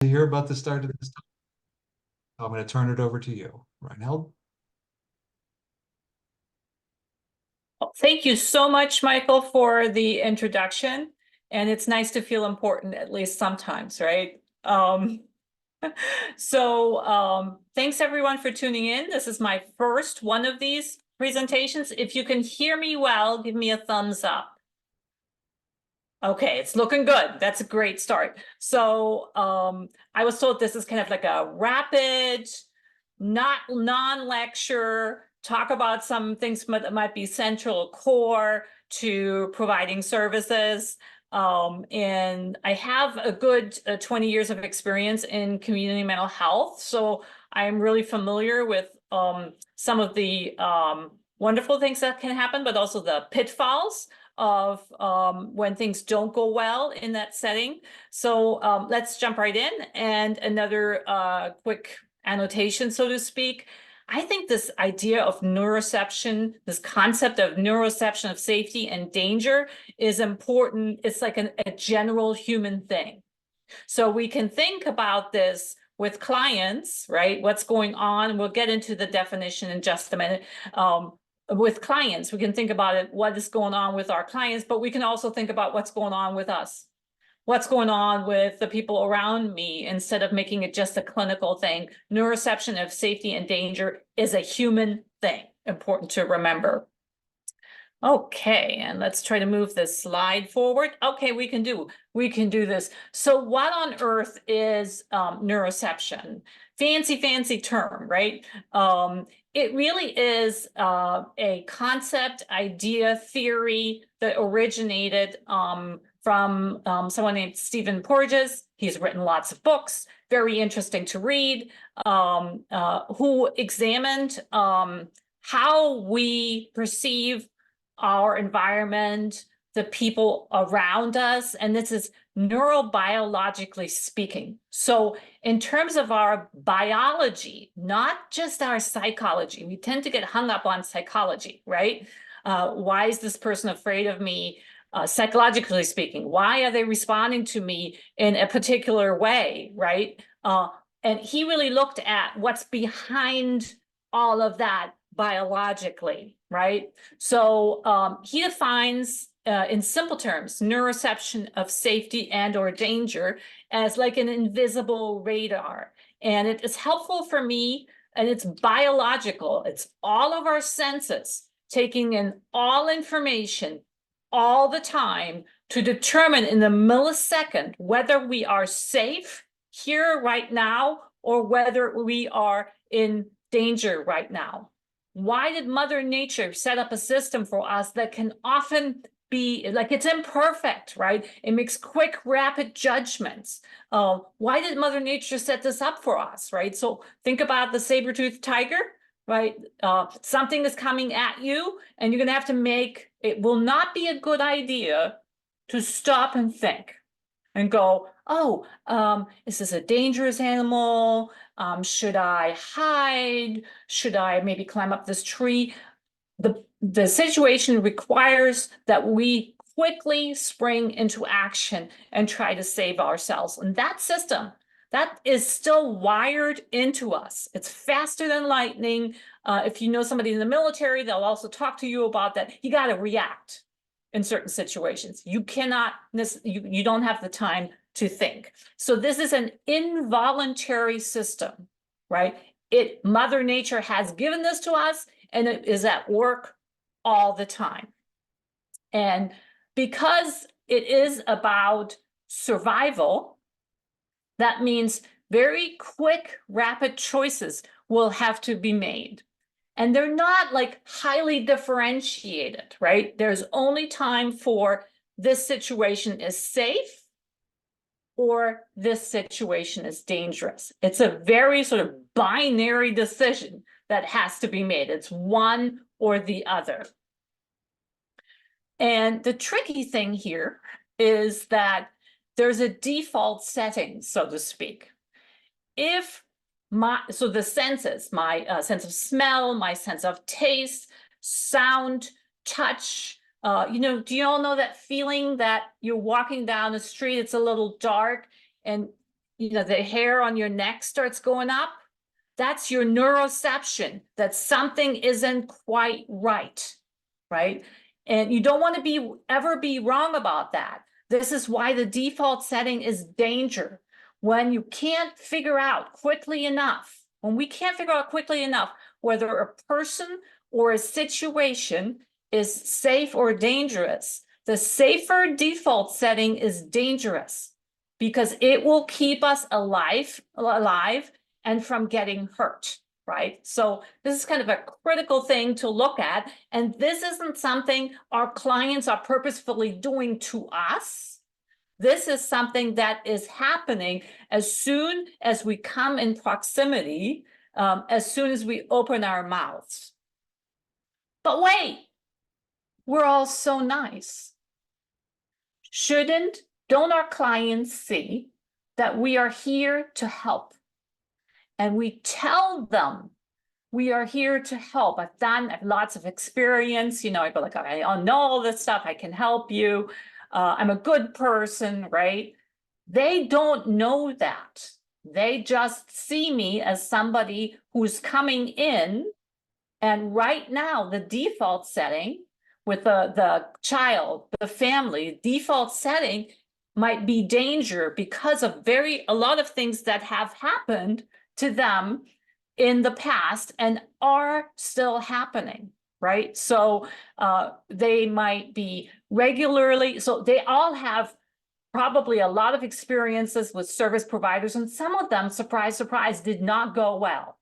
To hear about the start of this. I'm going to turn it over to you, Reinhild. Thank you so much, Michael, for the introduction. And it's nice to feel important, at least sometimes, right? Thanks everyone for tuning in. This is my first one of these presentations. If you can hear me well, give me a thumbs up. Okay, it's looking good. That's a great start. I was told this is kind of like a rapid, not non-lecture, talk about some things that might be central core to providing services. And I have a good 20 years of experience in community mental health. So I'm really familiar with some of the wonderful things that can happen, but also the pitfalls of when things don't go well in that setting. So let's jump right in. And another quick annotation, so to speak. I think this idea of neuroception, this concept of neuroception of safety and danger is important. It's like a general human thing. So we can think about this with clients, right? What's going on? We'll get into the definition in just a minute. With clients, we can think about it, what is going on with our clients, but we can also think about what's going on with us. What's going on with the people around me instead of making it just a clinical thing. Neuroception of safety and danger is a human thing, important to remember. Okay, and let's try to move this slide forward. Okay, we can do this. So what on earth is neuroception? Fancy term, right? It really is a concept, idea, theory that originated from someone named Stephen Porges. He's written lots of books, very interesting to read, who examined how we perceive our environment, the people around us, and this is neurobiologically speaking. So in terms of our biology, not just our psychology, we tend to get hung up on psychology, right? Why is this person afraid of me? Psychologically speaking, why are they responding to me in a particular way, right? And he really looked at what's behind all of that biologically, right? So he defines, in simple terms, neuroception of safety and or danger as like an invisible radar. And it is helpful for me, and it's biological. It's all of our senses taking in all information all the time to determine in the millisecond whether we are safe here right now or whether we are in danger right now. Why did Mother Nature set up a system for us that can often be like, it's imperfect, right? It makes quick, rapid judgments. Why did Mother Nature set this up for us, right? So think about the saber-toothed tiger, right? Something is coming at you and you're gonna have to make, it will not be a good idea to stop and think and go, oh, is this a dangerous animal? Should I hide? Should I maybe climb up this tree? The situation requires that we quickly spring into action and try to save ourselves. And that system, that is still wired into us. It's faster than lightning. If you know somebody in the military, they'll also talk to you about that. You got to react in certain situations. You cannot, you don't have the time to think. So this is an involuntary system, right? Mother Nature has given this to us and it is at work all the time. And because it is about survival, that means very quick, rapid choices will have to be made. And they're not like highly differentiated, right? There's only time for this situation is safe or this situation is dangerous. It's a very sort of binary decision that has to be made. It's one or the other. And the tricky thing here is that there's a default setting, so to speak. So the senses, my sense of smell, my sense of taste, sound, touch, do you all know that feeling that you're walking down the street, it's a little dark and the hair on your neck starts going up, that's your neuroception, that something isn't quite right, right? And you don't want to ever be wrong about that. This is why the default setting is danger. When you can't figure out quickly enough, when we can't figure out quickly enough whether a person or a situation is safe or dangerous, the safer default setting is dangerous because it will keep us alive and from getting hurt, right? So this is kind of a critical thing to look at. And this isn't something our clients are purposefully doing to us. This is something that is happening as soon as we come in proximity, as soon as we open our mouths. But wait, we're all so nice. Don't our clients see that we are here to help? And we tell them we are here to help. I have lots of experience. I go like, I know all this stuff. I can help you. I'm a good person, right? They don't know that. They just see me as somebody who's coming in. And right now, the default setting with the child, the family, default setting might be danger because of a lot of things that have happened to them in the past and are still happening, right? So they might be regularly, so they all have probably a lot of experiences with service providers, and some of them, surprise, surprise, did not go well.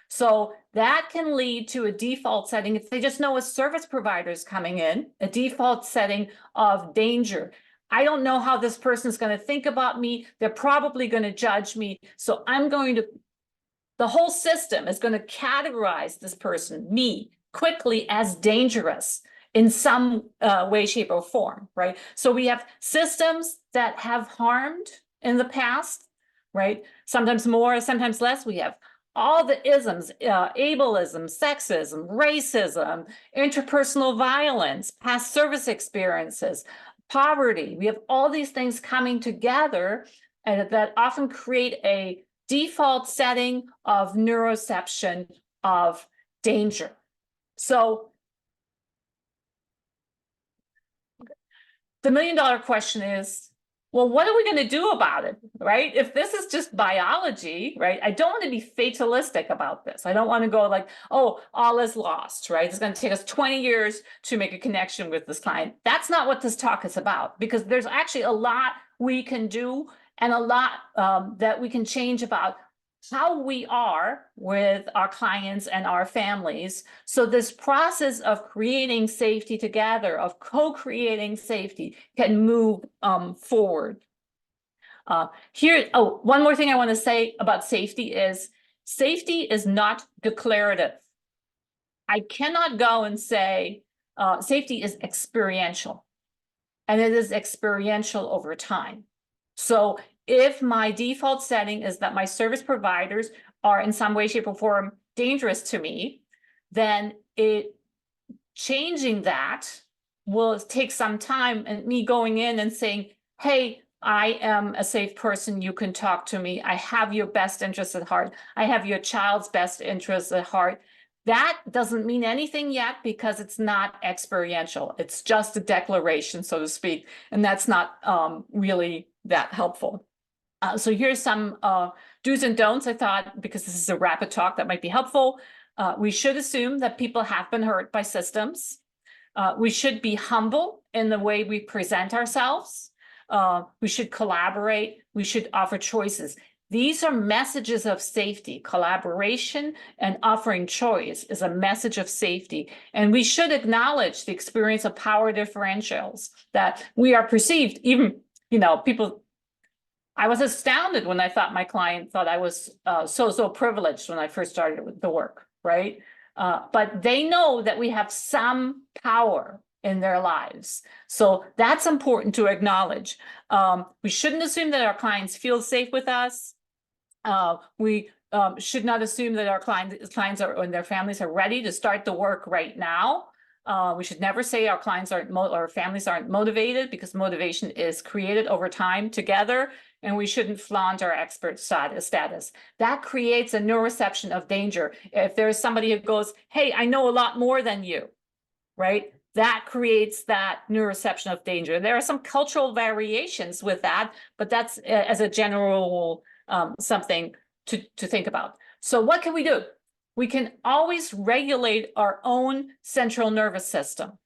So that can lead to a default setting. If they just know a service provider is coming in, a default setting of danger. I don't know how this person is going to think about me. They're probably going to judge me. So the whole system is going to categorize this person, me, quickly as dangerous in some way, shape, or form, right? So we have systems that have harmed in the past, right? Sometimes more, sometimes less. We have all the isms, ableism, sexism, racism, interpersonal violence, past service experiences, poverty. We have all these things coming together that often create a default setting of neuroception of danger. So the million-dollar question is, well, what are we going to do about it, right? If this is just biology, right? I don't want to be fatalistic about this. I don't want to go like, oh, all is lost, right? It's going to take us 20 years to make a connection with this client. That's not what this talk is about, because there's actually a lot we can do and a lot that we can change about how we are with our clients and our families. So this process of creating safety together, of co-creating safety, can move forward. One more thing I want to say about safety is not declarative. I cannot go and say safety is experiential, and it is experiential over time. So if my default setting is that my service providers are in some way, shape, or form dangerous to me, then changing that will take some time, and me going in and saying, hey, I am a safe person. You can talk to me. I have your best interests at heart. I have your child's best interests at heart. That doesn't mean anything yet because it's not experiential. It's just a declaration, so to speak. And that's not really that helpful. So here's some do's and don'ts, I thought, because this is a rapid talk that might be helpful. We should assume that people have been hurt by systems. We should be humble in the way we present ourselves. We should collaborate. We should offer choices. These are messages of safety. Collaboration and offering choice is a message of safety. And we should acknowledge the experience of power differentials that we are perceived, even, people. I was astounded when I thought my client thought I was so privileged when I first started with the work, right? But they know that we have some power in their lives. So that's important to acknowledge. We shouldn't assume that our clients feel safe with us. We should not assume that our clients and their families are ready to start the work right now. We should never say our clients aren't or families aren't motivated, because motivation is created over time together. and we shouldn't flaunt our expert status. That creates a neuroception of danger. If there's somebody who goes, hey, I know a lot more than you, right? That creates that neuroception of danger. There are some cultural variations with that, but that's as a general something to think about. So what can we do? We can always regulate our own central nervous system.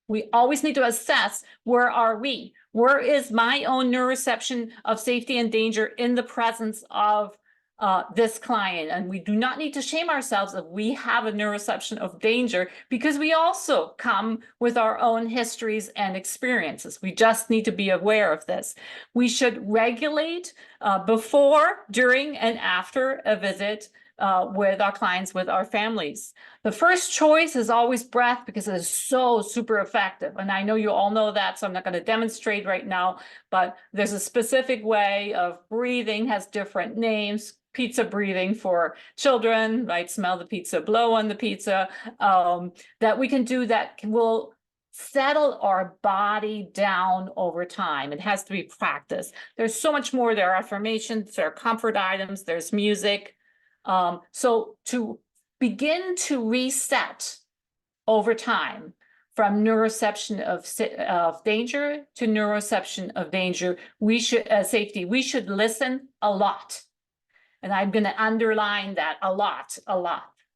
We always need to assess, where are we? Where is my own neuroception of safety and danger in the presence of this client? And we do not need to shame ourselves if we have a neuroception of danger, because we also come with our own histories and experiences. We just need to be aware of this. We should regulate before, during, and after a visit with our clients, with our families. The first choice is always breath, because it is so super effective. And I know you all know that, so I'm not going to demonstrate right now, but there's a specific way of breathing, has different names. Pizza breathing for children, right? Smell the pizza, blow on the pizza, that we can do that will settle our body down over time. It has to be practiced. There's so much more. There are affirmations, there are comfort items, there's music. So to begin to reset over time from neuroception of danger to neuroception of danger, we should safety. We should listen a lot, and I'm going to underline that a lot,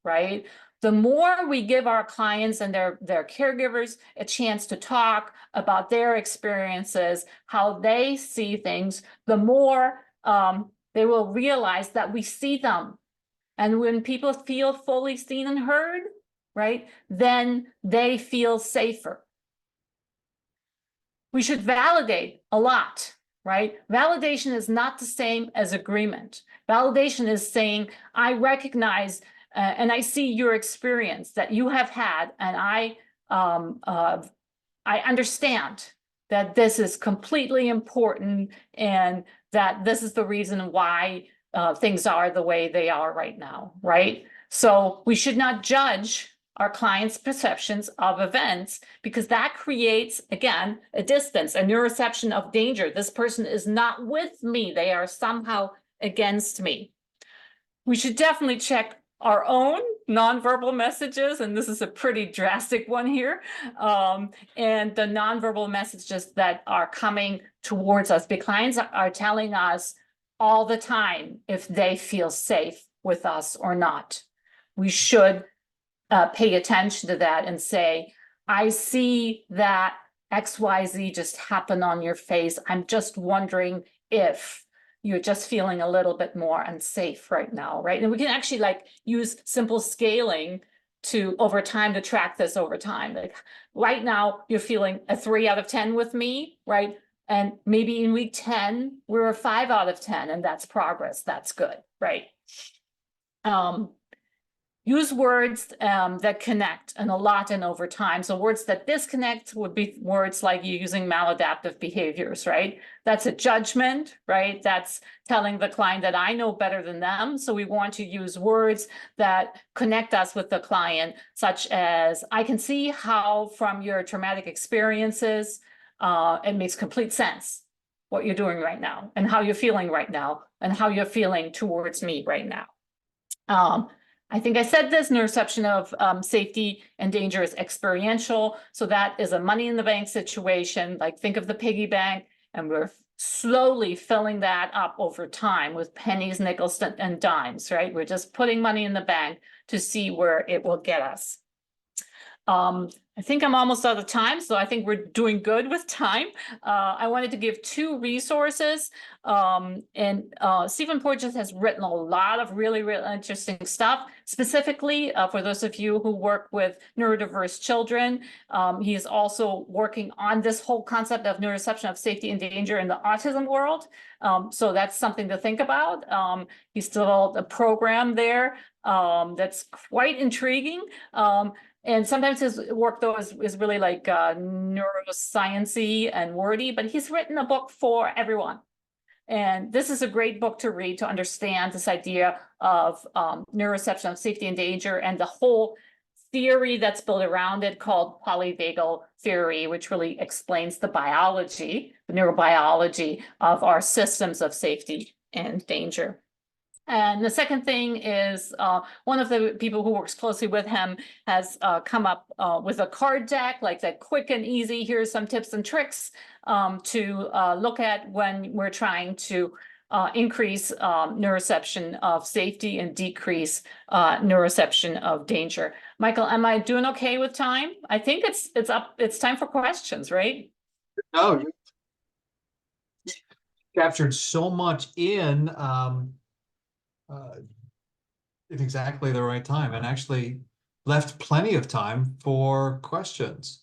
right? The more we give our clients and their caregivers a chance to talk about their experiences, how they see things, the more they will realize that we see them. And when people feel fully seen and heard, right, then they feel safer. We should validate a lot, right? Validation is not the same as agreement. Validation is saying, I recognize and I see your experience that you have had, and I understand that this is completely important, and that this is the reason why things are the way they are right now, right? So we should not judge our clients' perceptions of events, because that creates, again, a distance, a neuroception of danger. This person is not with me. They are somehow against me. We should definitely check our own nonverbal messages, and this is a pretty drastic one here, and the nonverbal messages that are coming towards us. The clients are telling us all the time if they feel safe with us or not. We should pay attention to that and say, I see that XYZ just happened on your face. I'm just wondering if you're just feeling a little bit more unsafe right now, right? And we can actually like use simple scaling to over time to track this over time. Like right now, you're feeling a 3 out of 10 with me, right? And maybe in week 10, we're a 5 out of 10, and that's progress. That's good, right? Use words that connect, and a lot and over time. So words that disconnect would be words like you using maladaptive behaviors, right? That's a judgment, right? That's telling the client that I know better than them. So we want to use words that connect us with the client, such as, I can see how from your traumatic experiences, it makes complete sense what you're doing right now, and how you're feeling right now, and how you're feeling towards me right now. I think I said this, neuroception of safety and danger is experiential. So that is a money in the bank situation. Like think of the piggy bank, and we're slowly filling that up over time with pennies, nickels, and dimes, right? We're just putting money in the bank to see where it will get us. I think I'm almost out of time, so I think we're doing good with time. I wanted to give 2 resources, and Stephen Porges has written a lot of really interesting stuff, specifically for those of you who work with neurodiverse children. He is also working on this whole concept of neuroception of safety and danger in the autism world. So that's something to think about. He's developed a program there that's quite intriguing. And sometimes his work, though, is really like neuroscience-y and wordy, but he's written a book for everyone. And this is a great book to read to understand this idea of neuroception of safety and danger, and the whole theory that's built around it called polyvagal theory, which really explains the biology, the neurobiology of our systems of safety and danger. And the second thing is one of the people who works closely with him has come up with a card deck, like that quick and easy. Here's some tips and tricks to look at when we're trying to increase neuroception of safety and decrease neuroception of danger. Michael, am I doing okay with time? I think it's time for questions, right? No, you captured so much in at exactly the right time, and actually left plenty of time for questions.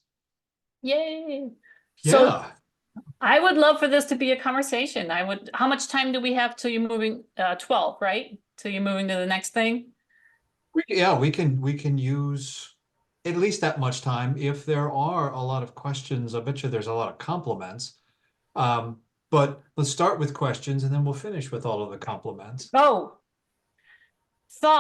Yay. So Yeah. I would love for this to be a conversation. How much time do we have till you're moving, 12, right? Till you're moving to the next thing? Yeah, we can use at least that much time. If there are a lot of questions, I bet you there's a lot of compliments. But let's start with questions and then we'll finish with all of the compliments. Oh,